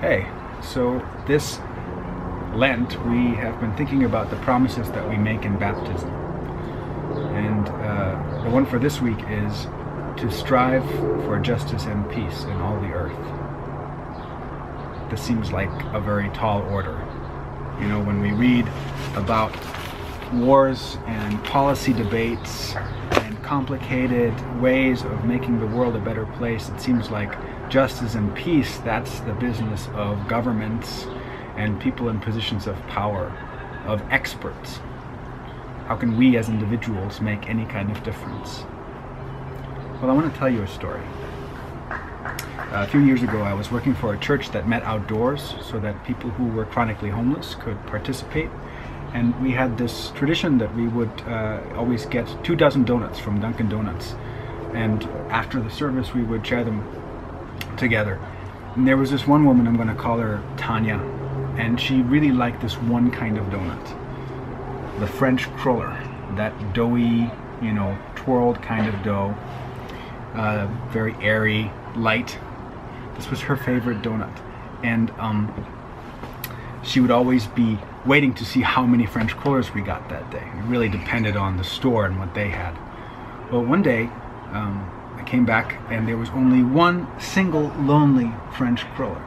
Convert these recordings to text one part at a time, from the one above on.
Hey, so this Lent we have been thinking about the promises that we make in baptism. And the one for this week is to strive for justice and peace in all the earth. This seems like a very tall order. You know, when we read about wars and policy debates and complicated ways of making the world a better place, it seems like justice and peace, that's the business of governments and people in positions of power, of experts. How can we as individuals make any kind of difference? Well, I want to tell you a story. A few years ago, I was working for a church that met outdoors so that people who were chronically homeless could participate. And we had this tradition that we would always get 24 donuts from Dunkin' Donuts. And after the service, we would share them together. And there was this one woman, I'm going to call her Tanya, and she really liked this one kind of donut, the French cruller, that doughy, twirled kind of dough, very airy, light. This was her favorite donut. And she would always be waiting to see how many French crullers we got that day. It really depended on the store and what they had. Well, one day, I came back and there was only one single lonely French cruller.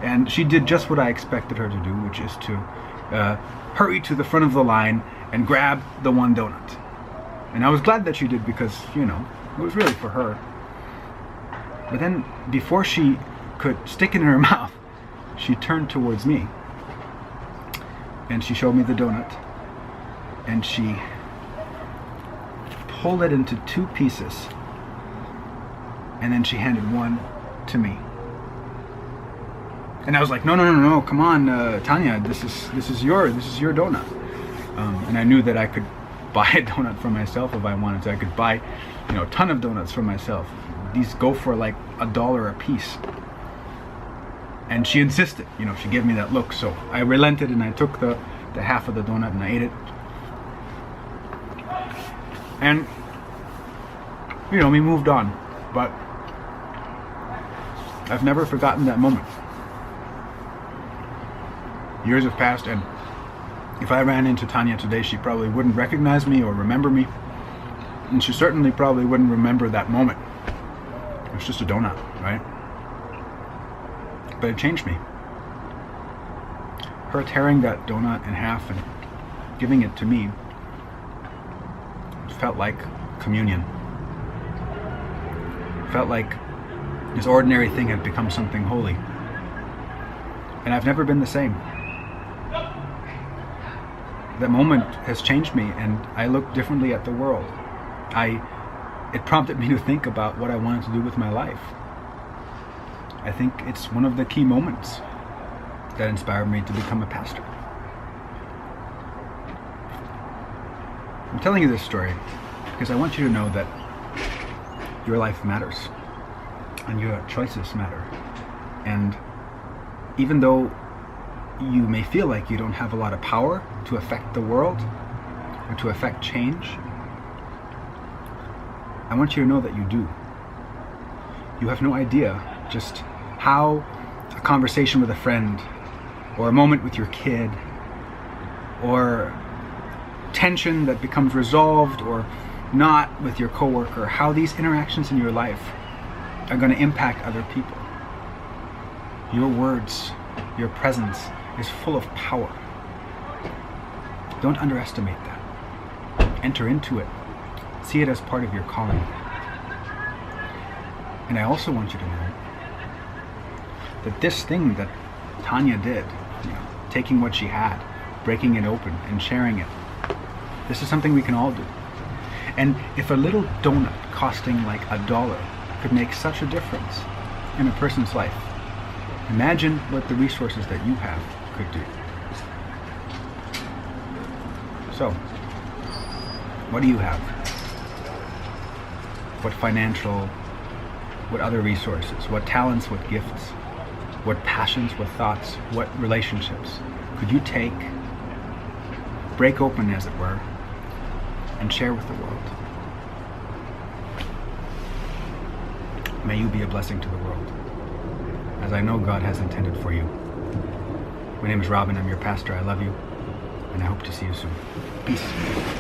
And she did just what I expected her to do, which is to hurry to the front of the line and grab the one donut. And I was glad that she did because, it was really for her. But then, before she could stick it in her mouth, she turned towards me and she showed me the donut and she pulled it into two pieces and then she handed one to me. And I was like, no, come on, Tanya, this is your donut. And I knew that I could buy a donut for myself if I wanted to. I could buy, a ton of donuts for myself. These go for like $1 a piece. And she insisted, she gave me that look. So I relented and I took the half of the donut and I ate it. And, we moved on. But I've never forgotten that moment. Years have passed, and if I ran into Tanya today, she probably wouldn't recognize me or remember me. And she certainly probably wouldn't remember that moment. It was just a donut, right? But it changed me. Her tearing that donut in half and giving it to me, it felt like communion. It felt like this ordinary thing had become something holy. And I've never been the same. That moment has changed me, and I look differently at the world. It prompted me to think about what I wanted to do with my life. I think it's one of the key moments that inspired me to become a pastor. I'm telling you this story because I want you to know that your life matters and your choices matter. And even though you may feel like you don't have a lot of power to affect the world or to affect change, I want you to know that you do. You have no idea just how a conversation with a friend or a moment with your kid or tension that becomes resolved or not with your coworker, how these interactions in your life are going to impact other people. Your words, your presence is full of power. Don't underestimate that. Enter into it. See it as part of your calling. And I also want you to know that this thing that Tanya did, taking what she had, breaking it open and sharing it, this is something we can all do. And if a little donut costing like $1 could make such a difference in a person's life, imagine what the resources that you have could do. So, what do you have? What financial, what other resources, what talents, what gifts, what passions, what thoughts, what relationships could you take, break open as it were, and share with the world? May you be a blessing to the world. as I know God has intended for you. My name is Robin. I'm your pastor. I love you, and I hope to see you soon. Peace.